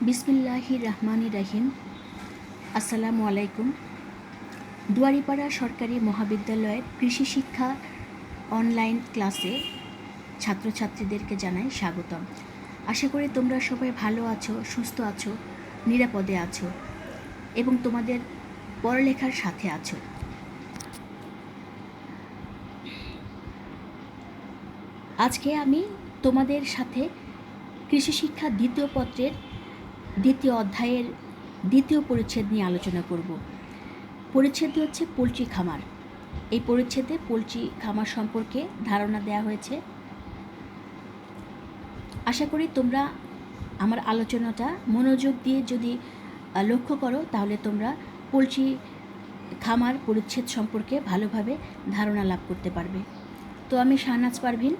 বিসমিল্লাহির রহমানির রহিম। আসসালামু আলাইকুম। দুয়ারিপাড়া সরকারি মহাবিদ্যালয়ের কৃষি শিক্ষা অনলাইন ক্লাসে ছাত্রছাত্রীদেরকে জানাই স্বাগতম। আশা করি তোমরা সবাই ভালো আছো, সুস্থ আছো, নিরাপদে আছো এবং তোমাদের পড়ালেখার সাথে আছো। আজকে আমি তোমাদের সাথে কৃষি শিক্ষা দ্বিতীয় পত্রের দ্বিতীয় অধ্যায়ের দ্বিতীয় পরিচ্ছেদ নিয়ে আলোচনা করব। পরিচ্ছেদটি হচ্ছে পোলট্রি খামার। এই পরিচ্ছেদে পোলট্রি খামার সম্পর্কে ধারণা দেওয়া হয়েছে। আশা করি তোমরা আমার আলোচনাটা মনোযোগ দিয়ে যদি লক্ষ্য করো তাহলে তোমরা পোলট্রি খামার পরিচ্ছেদ সম্পর্কে ভালোভাবে ধারণা লাভ করতে পারবে। তো আমি শাহনাজ পারভিন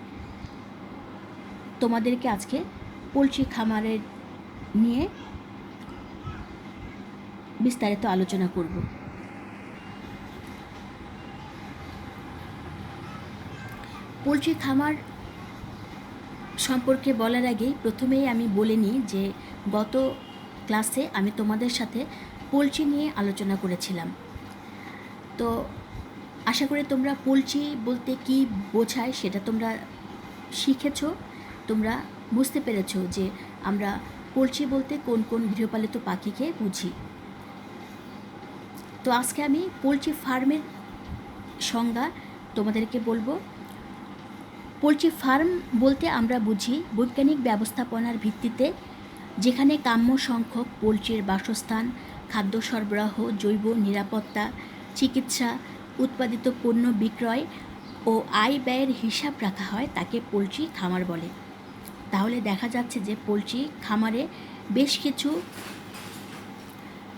তোমাদেরকে আজকে পোলট্রি খামারের নিয়ে বিস্তারিত আলোচনা করব। পোলট্রি খামার সম্পর্কে বলার আগেই প্রথমেই আমি বলে নিই যে গত ক্লাসে আমি তোমাদের সাথে পোলট্রি নিয়ে আলোচনা করেছিলাম। তো আশা করি তোমরা পোলট্রি বলতে কি বোঝায় সেটা তোমরা শিখেছো, তোমরা বুঝতে পেরেছো যে আমরা পোলট্রি বলতে কোন কোন গৃহপালিত পাখিকে বুঝি। তো আজকে আমি পোলট্রি ফার্মের সংজ্ঞা তোমাদেরকে বলবো। পোলট্রি ফার্ম বলতে আমরা বুঝি বৈজ্ঞানিক ব্যবস্থাপনার ভিত্তিতে যেখানে কাম্য সংখ্যক পোলট্রির বাসস্থান, খাদ্য সরবরাহ, জৈব নিরাপত্তা, চিকিৎসা, উৎপাদিত পণ্য বিক্রয় ও আয় ব্যয়ের হিসাব রাখা হয় তাকে পোলট্রি খামার বলে। তাহলে দেখা যাচ্ছে যে পোলট্রি খামারে বেশ কিছু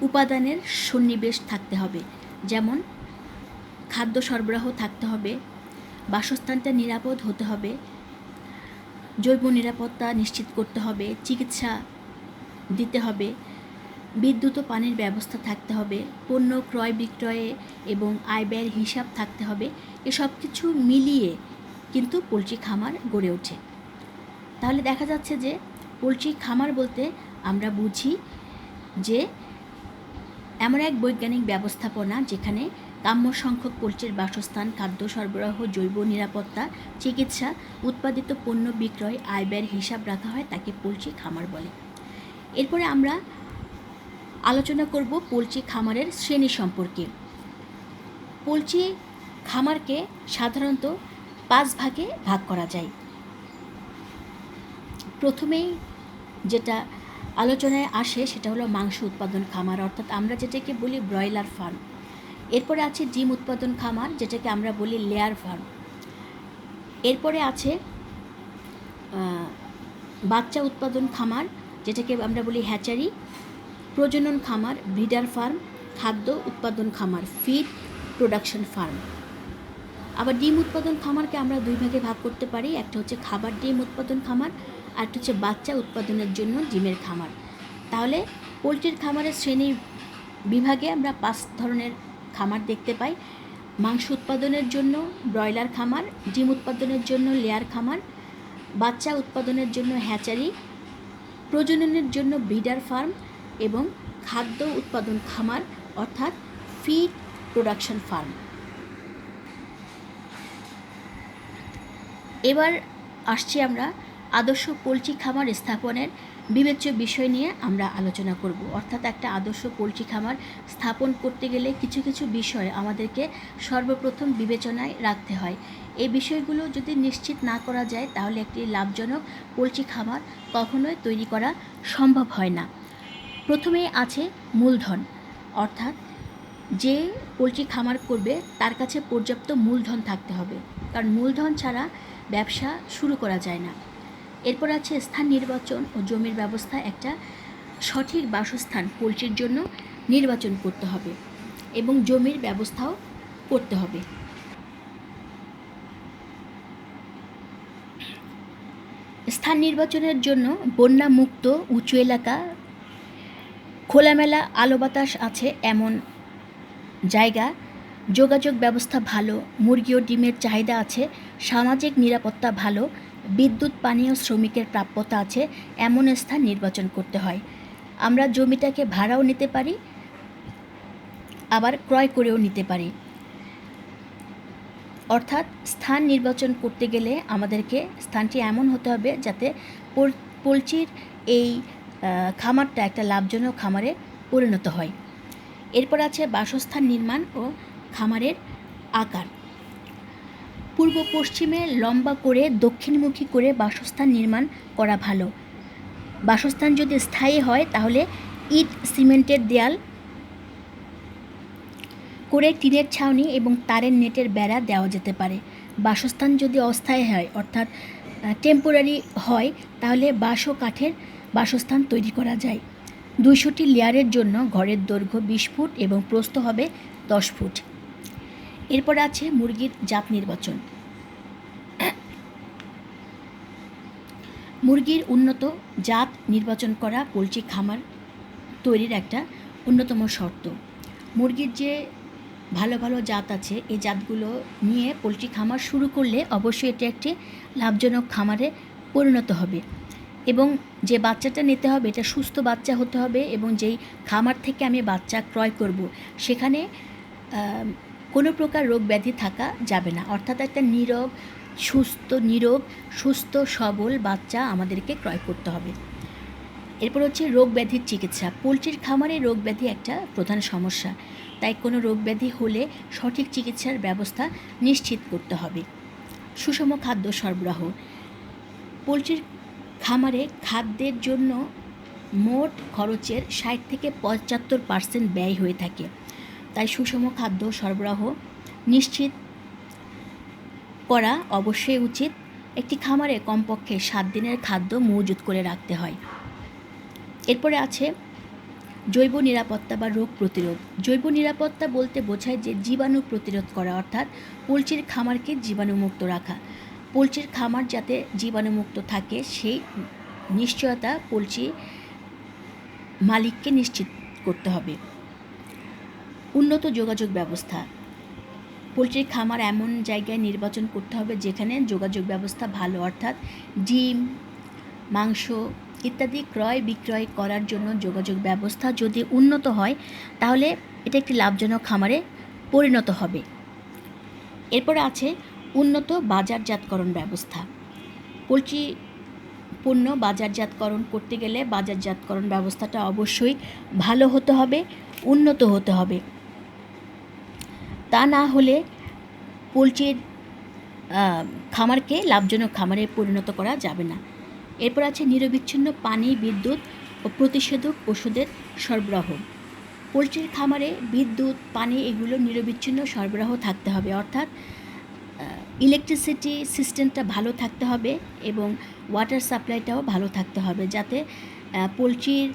উপাদানের সন্নিবেশ থাকতে হবে, যেমন খাদ্য সরবরাহ থাকতে হবে, বাসস্থানটা নিরাপদ হতে হবে, জৈব নিরাপত্তা নিশ্চিত করতে হবে, চিকিৎসা দিতে হবে, বিদ্যুৎ ও পানির ব্যবস্থা থাকতে হবে, পণ্য ক্রয় বিক্রয়ে এবং আয় ব্যয়ের হিসাব থাকতে হবে। এসব কিছু মিলিয়ে কিন্তু পোলট্রি খামার গড়ে ওঠে। তাহলে দেখা যাচ্ছে যে পোলট্রি খামার বলতে আমরা বুঝি যে এমন এক বৈজ্ঞানিক ব্যবস্থাপনা যেখানে কাম্য সংখ্যক পোলট্রির বাসস্থান, খাদ্য সরবরাহ, জৈব নিরাপত্তা, চিকিৎসা, উৎপাদিত পণ্য বিক্রয়, আয় ব্যয়ের হিসাব রাখা হয় তাকে পোলট্রি খামার বলে। এরপরে আমরা আলোচনা করব পোলট্রি খামারের শ্রেণী সম্পর্কে। পোলট্রি খামারকে সাধারণত 5 ভাগে ভাগ করা যায়। প্রথমেই যেটা আলোচনায় আসে সেটা হলো মাংস উৎপাদন খামার, অর্থাৎ আমরা যেটাকে বলি ব্রয়লার ফার্ম। এরপরে আছে ডিম উৎপাদন খামার, যেটাকে আমরা বলি লেয়ার ফার্ম। এরপরে আছে বাচ্চা উৎপাদন খামার, যেটাকে আমরা বলি হ্যাচারি, প্রজনন খামার, ব্রিডার ফার্ম, খাদ্য উৎপাদন খামার, ফিড প্রোডাকশন ফার্ম। আবার ডিম উৎপাদন খামারকে আমরা 2 ভাগে ভাগ করতে পারি। একটা হচ্ছে খাবার ডিম উৎপাদন খামার, আর একটা হচ্ছে বাচ্চা উৎপাদনের জন্য ডিমের খামার। তাহলে পোলট্রির খামারের শ্রেণী বিভাগে আমরা 5 ধরনের খামার দেখতে পাই। মাংস উৎপাদনের জন্য ব্রয়লার খামার, ডিম উৎপাদনের জন্য লেয়ার খামার, বাচ্চা উৎপাদনের জন্য হ্যাচারি, প্রজননের জন্য ব্রিডার ফার্ম এবং খাদ্য উৎপাদন খামার অর্থাৎ ফিড প্রোডাকশন ফার্ম। এবার আসছি আমরা আদর্শ পোলট্রি খামার স্থাপনের বিবেচ্য বিষয় নিয়ে আমরা আলোচনা করব। অর্থাৎ একটা আদর্শ পোলট্রি খামার স্থাপন করতে গেলে কিছু কিছু বিষয় আমাদেরকে সর্বপ্রথম বিবেচনায় রাখতে হয়। এই বিষয়গুলো যদি নিশ্চিত না করা যায় তাহলে একটি লাভজনক পোলট্রি খামার কখনোই তৈরি করা সম্ভব হয় না। প্রথমেই আছে মূলধন, অর্থাৎ যে পোলট্রি খামার করবে তার কাছে পর্যাপ্ত মূলধন থাকতে হবে, কারণ মূলধন ছাড়া ব্যবসা শুরু করা যায় না। এরপর আছে স্থান নির্বাচন ও জমির ব্যবস্থা। একটা সঠিক বাসস্থান পোলট্রির জন্য নির্বাচন করতে হবে এবং জমির ব্যবস্থাও করতে হবে। স্থান নির্বাচনের জন্য বন্যামুক্ত উঁচু এলাকা, খোলামেলা আলো বাতাস আছে এমন জায়গা, যোগাযোগ ব্যবস্থা ভালো, মুরগি ও ডিমের চাহিদা আছে, সামাজিক নিরাপত্তা ভালো, বিদ্যুৎ, পানি ও শ্রমিকের প্রাপ্যতা আছে এমন স্থান নির্বাচন করতে হয়। আমরা জমিটাকে ভাড়াও নিতে পারি, আবার ক্রয় করেও নিতে পারি। অর্থাৎ স্থান নির্বাচন করতে গেলে আমাদেরকে স্থানটি এমন হতে হবে যাতে পোলট্রির এই খামারটা একটা লাভজনক খামারে পরিণত হয়। এরপর আছে বাসস্থান নির্মাণ ও খামারের আকার। পূর্ব পশ্চিমে লম্বা করে দক্ষিণমুখী করে বাসস্থান নির্মাণ করা ভালো। বাসস্থান যদি স্থায়ী হয় তাহলে ইট সিমেন্টের দেয়াল করে টিনের ছাউনি এবং তারের নেটের বেড়া দেওয়া যেতে পারে। বাসস্থান যদি অস্থায়ী হয় অর্থাৎ টেম্পোরারি হয় তাহলে বাঁশ ও কাঠের বাসস্থান তৈরি করা যায়। 200টি লেয়ারের জন্য ঘরের দৈর্ঘ্য 20 ফুট এবং প্রস্থ হবে 10 ফুট। এরপর আছে মুরগির জাত নির্বাচন। মুরগির উন্নত জাত নির্বাচন করা পোলট্রি খামার তৈরির একটা অন্যতম শর্ত। মুরগির যে ভালো ভালো জাত আছে এই জাতগুলো নিয়ে পোলট্রি খামার শুরু করলে অবশ্যই এটি একটি লাভজনক খামারে পরিণত হবে এবং যে বাচ্চাটা নিতে হবে এটা সুস্থ বাচ্চা হতে হবে এবং যেই খামার থেকে আমি বাচ্চা ক্রয় করব সেখানে কোনো প্রকার রোগ ব্যাধি থাকা যাবে না। অর্থাৎ একটা নিরোগ সুস্থ সবল বাচ্চা আমাদেরকে ক্রয় করতে হবে। এরপর হচ্ছে রোগ ব্যাধির চিকিৎসা। পোলট্রির খামারে রোগ ব্যাধি একটা প্রধান সমস্যা, তাই কোনো রোগ ব্যাধি হলে সঠিক চিকিৎসার ব্যবস্থা নিশ্চিত করতে হবে। সুষম খাদ্য সরবরাহ। পোলট্রির খামারে খাদ্যের জন্য মোট খরচের 60 থেকে 75% ব্যয় হয়ে থাকে, তাই সুষম খাদ্য সরবরাহ নিশ্চিত করা অবশ্যই উচিত। একটি খামারে কমপক্ষে 7 দিনের খাদ্য মজুত করে রাখতে হয়। এরপরে আছে জৈব নিরাপত্তা বা রোগ প্রতিরোধ। জৈব নিরাপত্তা বলতে বোঝায় যে জীবাণু প্রতিরোধ করা, অর্থাৎ পোলট্রির খামারকে জীবাণুমুক্ত রাখা। পোলট্রির খামার যাতে জীবাণুমুক্ত থাকে সেই নিশ্চয়তা পোলট্রি মালিককে নিশ্চিত করতে হবে। উন্নত যোগাযোগ ব্যবস্থা। পোলট্রির খামার এমন জায়গায় নির্বাচন করতে হবে যেখানে যোগাযোগ ব্যবস্থা ভালো, অর্থাৎ ডিম, মাংস ইত্যাদি ক্রয় বিক্রয় করার জন্য যোগাযোগ ব্যবস্থা যদি উন্নত হয় তাহলে এটা একটি লাভজনক খামারে পরিণত হবে। এরপর আছে উন্নত বাজারজাতকরণ ব্যবস্থা। পোলট্রি পণ্য বাজারজাতকরণ করতে গেলে বাজারজাতকরণ ব্যবস্থাটা অবশ্যই ভালো হতে হবে, উন্নত হতে হবে। তা না হলে পোলট্রির খামারকে লাভজনক খামারে পরিণত করা যাবে না। এরপর আছে নিরবিচ্ছিন্ন পানি, বিদ্যুৎ ও প্রতিষেধক ওষুধের সরবরাহ। পোলট্রির খামারে বিদ্যুৎ, পানি এগুলো নিরবিচ্ছিন্ন সরবরাহ থাকতে হবে, অর্থাৎ ইলেকট্রিসিটি সিস্টেমটা ভালো থাকতে হবে এবং ওয়াটার সাপ্লাইটাও ভালো থাকতে হবে যাতে পোলট্রির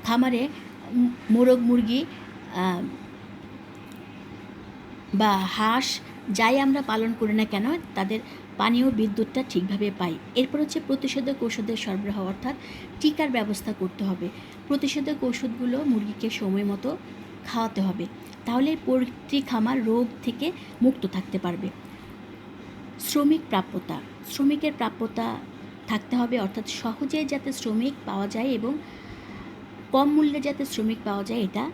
খামারে মোরগ মুরগি বা হাঁস যাই আমরা পালন করি না কেন তাদের পানীয় বিদ্যুৎটা ঠিকভাবে পাই। এরপর হচ্ছে প্রতিষেধক ওষুধের সরবরাহ, অর্থাৎ টিকার ব্যবস্থা করতে হবে। প্রতিষেধক ওষুধগুলো মুরগিকে সময় মতো খাওয়াতে হবে, তাহলে পোলট্রি খামার রোগ থেকে মুক্ত থাকতে পারবে। শ্রমিকের প্রাপ্যতা থাকতে হবে, অর্থাৎ সহজে যাতে শ্রমিক পাওয়া যায় এবং কম মূল্যে যাতে শ্রমিক পাওয়া যায় এটা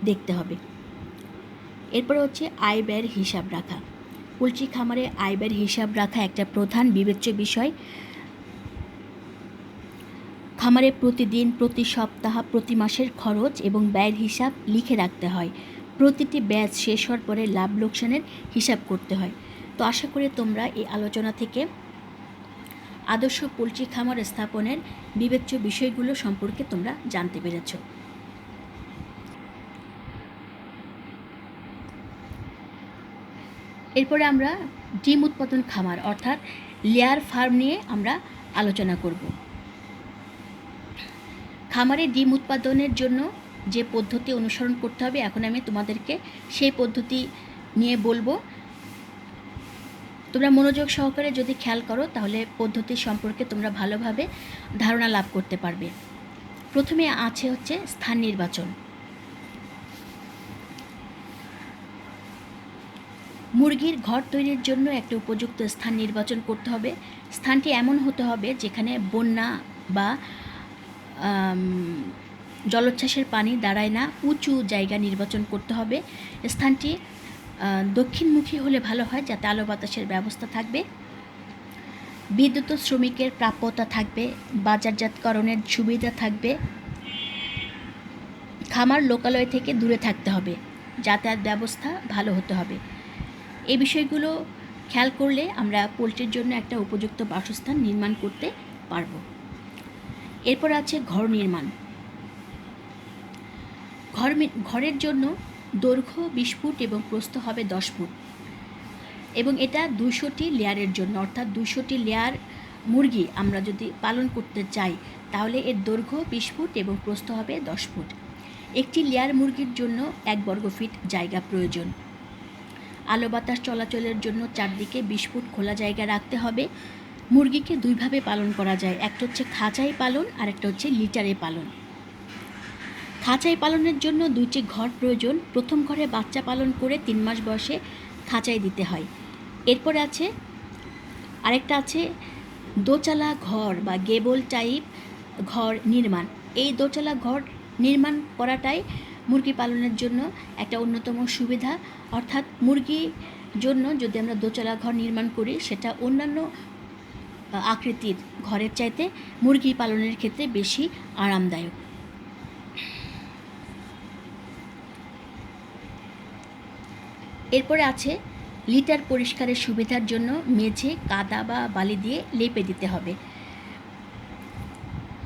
দেখতে হবে। এরপরে হচ্ছে আয় ব্যয়ের হিসাব রাখা। পোলট্রি খামারে আয় ব্যয়ের হিসাব রাখা একটা প্রধান বিবেচ্য বিষয়। খামারে প্রতিদিন, প্রতি সপ্তাহ, প্রতি মাসের খরচ এবং ব্যয়ের হিসাব লিখে রাখতে হয়। প্রতিটি ব্যাচ শেষ হওয়ার পরে লাভ লোকসানের হিসাব করতে হয়। তো আশা করি তোমরা এই আলোচনা থেকে আদর্শ পোলট্রি খামার স্থাপনের বিবেচ্য বিষয়গুলো সম্পর্কে তোমরা জানতে পেরেছ। এরপরে আমরা ডিম উৎপাদন খামার অর্থাৎ লেয়ার ফার্ম নিয়ে আমরা আলোচনা করব। খামারে ডিম উৎপাদনের জন্য যে পদ্ধতি অনুসরণ করতে হবে এখন আমি তোমাদেরকে সেই পদ্ধতি নিয়ে বলবো। তোমরা মনোযোগ সহকারে যদি খেয়াল করো তাহলে পদ্ধতি সম্পর্কে তোমরা ভালোভাবে ধারণা লাভ করতে পারবে। প্রথমে আছে হচ্ছে স্থান নির্বাচন। মুরগির ঘর তৈরির জন্য একটা উপযুক্ত স্থান নির্বাচন করতে হবে। স্থানটি এমন হতে হবে যেখানে বন্যা বা জলোচ্ছ্বাসের পানি দাঁড়ায় না উঁচু জায়গা নির্বাচন করতে হবে। স্থানটি দক্ষিণমুখী হলে ভালো হয়, যাতে আলো বাতাসের ব্যবস্থা থাকবে। বিদ্যুৎ শ্রমিকের প্রাপ্যতা থাকবে, বাজারজাতকরণের সুবিধা থাকবে। খামার লোকালয় থেকে দূরে থাকতে হবে, যাতায়াত ব্যবস্থা ভালো হতে হবে। এই বিষয়গুলো খেয়াল করলে আমরা পোলট্রির জন্য একটা উপযুক্ত বাসস্থান নির্মাণ করতে পারব। এরপর আছে ঘর নির্মাণ। ঘরের জন্য দৈর্ঘ্য 20 ফুট এবং প্রস্থ হবে 10 ফুট, এবং এটা 200টি লেয়ারের জন্য, অর্থাৎ 200টি লেয়ার মুরগি আমরা যদি পালন করতে চাই তাহলে এর দৈর্ঘ্য 20 ফুট এবং প্রস্থ হবে 10 ফুট। একটি লেয়ার মুরগির জন্য 1 বর্গ ফিট জায়গা প্রয়োজন। আলো বাতাস চলাচলের জন্য চারদিকে 20 ফুট খোলা জায়গা রাখতে হবে। মুরগিকে দুইভাবে পালন করা যায়, একটা হচ্ছে খাঁচায় পালন আর একটা হচ্ছে লিটারে পালন। খাঁচায় পালনের জন্য 2টি ঘর প্রয়োজন। প্রথম ঘরে বাচ্চা পালন করে 3 মাস বয়সে খাঁচায় দিতে হয়। এরপরে আরেকটা আছে দোচালা ঘর বা গেবল টাইপ ঘর নির্মাণ। এই দোচালা ঘর নির্মাণ করাটাই মুরগি পালনের জন্য একটা অন্যতম সুবিধা, অর্থাৎ মুরগির জন্য যদি আমরা দোচালা ঘর নির্মাণ করি সেটা অন্যান্য আকৃতির ঘরের চাইতে মুরগি পালনের ক্ষেত্রে বেশি আরামদায়ক। এরপরে আছে লিটার পরিষ্কারের সুবিধার জন্য মেঝে কাদা বা বালি দিয়ে লেপে দিতে হবে।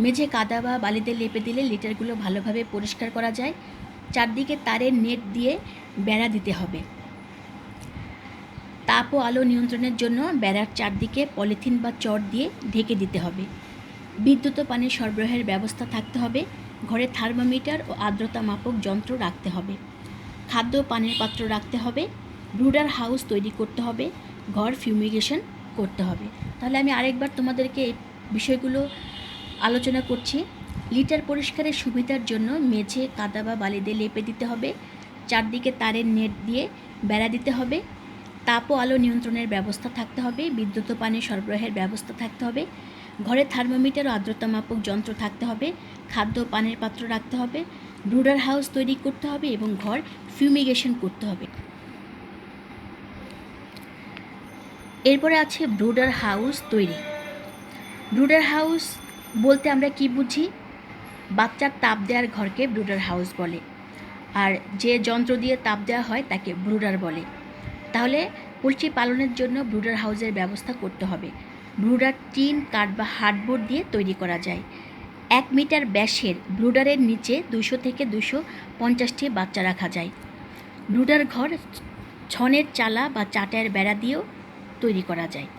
মেঝে কাদা বা বালি দিয়ে লেপে দিলে লিটারগুলো ভালোভাবে পরিষ্কার করা যায়। চারদিকে তারের নেট দিয়ে বেড়া দিতে হবে। তাপ ও আলো নিয়ন্ত্রণের জন্য বেড়ার চারদিকে পলিথিন বা চট দিয়ে ঢেকে দিতে হবে। বিদ্যুৎ ও পানির সরবরাহের ব্যবস্থা থাকতে হবে। ঘরে থার্মোমিটার ও আর্দ্রতা মাপক যন্ত্র রাখতে হবে। খাদ্য ও পানির পাত্র রাখতে হবে। ব্রুডার হাউস তৈরি করতে হবে। ঘর ফিউমিগেশন করতে হবে। তাহলে আমি আরেকবার তোমাদেরকে এই বিষয়গুলো আলোচনা করছি। লিটার পরিষ্কারের সুবিধার জন্য মেঝে কাদা বা বালি দিয়ে লেপে দিতে হবে। চারদিকে তারের নেট দিয়ে বেড়া দিতে হবে। তাপ ও আলো নিয়ন্ত্রণের ব্যবস্থা থাকতে হবে। বিদ্যুৎ ও পানি সরবরাহের ব্যবস্থা থাকতে হবে। ঘরে থার্মোমিটার ও আর্দ্রতা মাপক যন্ত্র থাকতে হবে। খাদ্য ও পানির পাত্র রাখতে হবে। ব্রুডার হাউস তৈরি করতে হবে এবং ঘর ফিউমিগেশন করতে হবে। এরপরে আছে ব্রুডার হাউস তৈরি। ব্রুডার হাউস বলতে আমরা কি বুঝি? বাচ্চার তাপ দেওয়ার ঘরকে ব্রুডার হাউস বলে, আর যে যন্ত্র দিয়ে তাপ দেওয়া হয় তাকে ব্রুডার বলে। তাহলে পোলট্রি পালনের জন্য ব্রুডার হাউসের ব্যবস্থা করতে হবে। ব্রুডার টিন, কাঠ বা হার্ডবোর্ড দিয়ে তৈরি করা যায়। 1 মিটার ব্যাসের ব্রুডারের নিচে 200 থেকে 250টি বাচ্চা রাখা যায়। ব্রুডার ঘর ছনের চালা বা চাটায়ের বেড়া দিয়েও তৈরি করা যায়।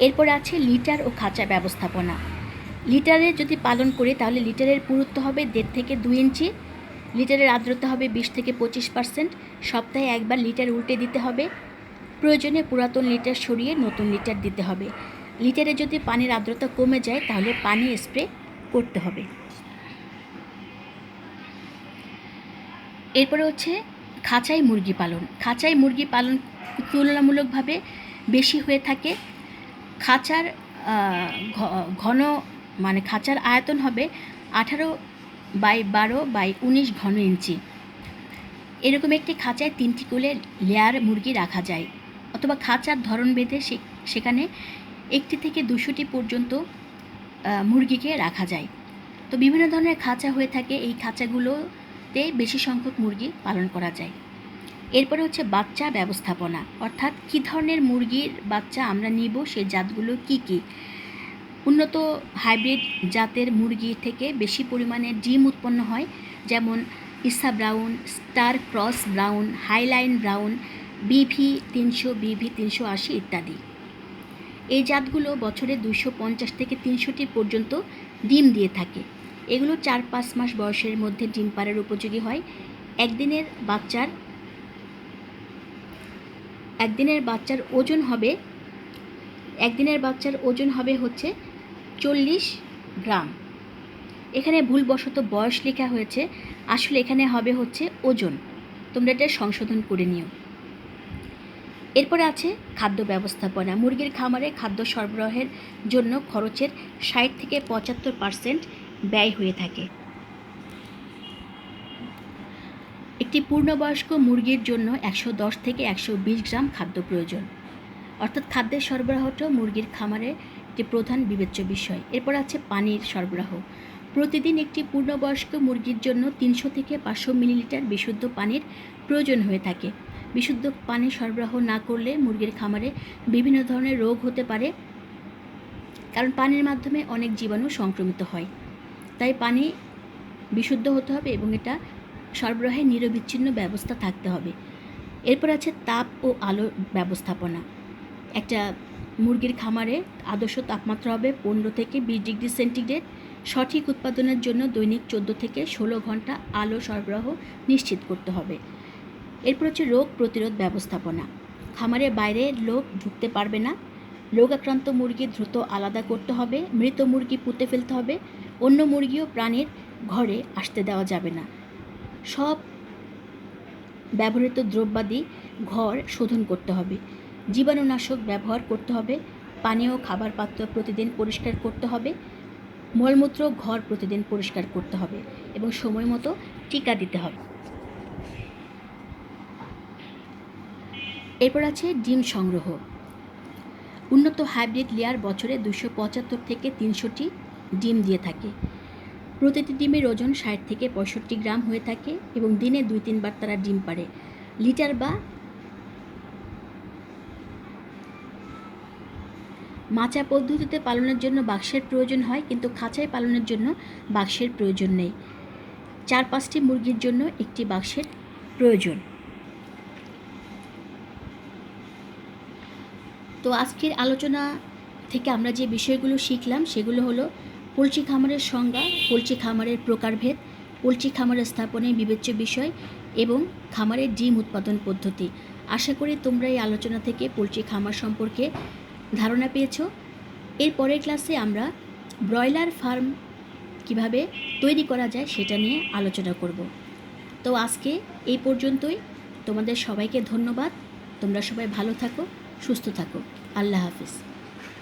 এরপর আছে লিটার ও খাঁচা ব্যবস্থাপনা। লিটারে যদি পালন করি তাহলে লিটারের পুরুত্ব হবে 1.5 থেকে 2 ইঞ্চি। লিটারের আর্দ্রতা হবে 20 থেকে 25%। সপ্তাহে একবার লিটার উল্টে দিতে হবে। প্রয়োজনে পুরাতন লিটার সরিয়ে নতুন লিটার দিতে হবে। লিটারে যদি পানির আর্দ্রতা কমে যায় তাহলে পানি স্প্রে করতে হবে। এরপরে হচ্ছে খাঁচায় মুরগি পালন। খাঁচায় মুরগি পালন তুলনামূলকভাবে বেশি হয়ে থাকে। খাঁচার খাঁচার আয়তন হবে 18x12x19 ঘন ইঞ্চি। এরকম একটি খাঁচায় 3টি করে লেয়ার মুরগি রাখা যায়, অথবা খাঁচার ধরন ভেদে সেখানে 1টি থেকে 200টি পর্যন্ত মুরগিকে রাখা যায়। তো বিভিন্ন ধরনের খাঁচা হয়ে থাকে। এই খাঁচাগুলোতে বেশি সংখ্যক মুরগি পালন করা যায়। এরপরে হচ্ছে বাচ্চা ব্যবস্থাপনা, অর্থাৎ কী ধরনের মুরগির বাচ্চা আমরা নিব, সেই জাতগুলো কি কি। উন্নত হাইব্রিড জাতের মুরগি থেকে বেশি পরিমাণে ডিম উৎপন্ন হয়, যেমন ISA brown, star cross brown, Hyline brown, BV 300, বিভি 380 ইত্যাদি। এই জাতগুলো বছরে 250 থেকে 300টি পর্যন্ত ডিম দিয়ে থাকে। এগুলো 4-5 মাস বয়সের মধ্যে ডিম পাড়ার উপযোগী হয়। একদিনের বাচ্চার ওজন হবে হচ্ছে 40 গ্রাম। এখানে ভুলবশত বয়স লেখা হয়েছে, আসলে এখানে হবে হচ্ছে ওজন। তোমরা এটা সংশোধন করে নিও। এরপরে আছে খাদ্য ব্যবস্থাপনা। মুরগির খামারে খাদ্য সরবরাহের জন্য খরচের 60 থেকে 75% ব্যয় হয়ে থাকে। একটি পূর্ণবয়স্ক মুরগির জন্য 110 থেকে 120 গ্রাম খাদ্য প্রয়োজন। অর্থাৎ খাদ্যের সরবরাহটাও মুরগির খামারে একটি প্রধান বিবেচ্য বিষয়। এরপর আছে পানির সরবরাহ। প্রতিদিন একটি পূর্ণবয়স্ক মুরগির জন্য 300 থেকে 500 মিলিলিটার বিশুদ্ধ পানির প্রয়োজন হয়ে থাকে। বিশুদ্ধ পানি সরবরাহ না করলে মুরগির খামারে বিভিন্ন ধরনের রোগ হতে পারে, কারণ পানির মাধ্যমে অনেক জীবাণু সংক্রমিত হয়। তাই পানি বিশুদ্ধ হতে হবে এবং এটা সরবরাহে নিরবিচ্ছিন্ন ব্যবস্থা থাকতে হবে। এরপর আছে তাপ ও আলো ব্যবস্থাপনা। একটা মুরগির খামারে আদর্শ তাপমাত্রা হবে 15 থেকে 20 ডিগ্রি সেন্টিগ্রেড। সঠিক উৎপাদনের জন্য দৈনিক 14 থেকে 16 ঘন্টা আলো সরবরাহ নিশ্চিত করতে হবে। এরপর হচ্ছে রোগ প্রতিরোধ ব্যবস্থাপনা। খামারের বাইরে লোক ঢুকতে পারবে না। রোগাক্রান্ত মুরগি দ্রুত আলাদা করতে হবে। মৃত মুরগি পুঁতে ফেলতে হবে। অন্য মুরগি ও প্রাণীর ঘরে আসতে দেওয়া যাবে না। সব ব্যবহৃত দ্রব্যাদি ঘর শোধন করতে হবে। জীবাণুনাশক ব্যবহার করতে হবে। পানীয় খাবার পাত্র প্রতিদিন পরিষ্কার করতে হবে। মলমূত্র ঘর প্রতিদিন পরিষ্কার করতে হবে এবং সময় মতো টিকা দিতে হবে। এরপর আছে ডিম সংগ্রহ। উন্নত হাইব্রিড লেয়ার বছরে 275 থেকে 300টি ডিম দিয়ে থাকে। প্রতিটি ডিমের ওজন 60 থেকে 65 গ্রাম হয়ে থাকে এবং দিনে 2-3 বার তারা ডিম পাড়ে। লিটার বা মাচা পদ্ধতিতে পালনের জন্য বাক্সের প্রয়োজন হয়, কিন্তু খাঁচায় পালনের জন্য বাক্সের প্রয়োজন নেই। 4-5টি মুরগির জন্য একটি বাক্সের প্রয়োজন। তো আজকের আলোচনা থেকে আমরা যে বিষয়গুলো শিখলাম সেগুলো হলো পোলট্রি খামারের সংজ্ঞা, পোলট্রি খামারের প্রকারভেদ, পোলট্রি খামার স্থাপনে বিবেচ্য বিষয় এবং খামারের ডিম উৎপাদন পদ্ধতি। আশা করি তোমরা এই আলোচনা থেকে পোলট্রি খামার সম্পর্কে ধারণা পেয়েছো। এর পরের ক্লাসে আমরা ব্রয়লার ফার্ম কিভাবে তৈরি করা যায় সেটা নিয়ে আলোচনা করব। তো আজকে এই পর্যন্তই। তোমাদের সবাইকে ধন্যবাদ। তোমরা সবাই ভালো থাকো, সুস্থ থাকো। আল্লাহ হাফিজ।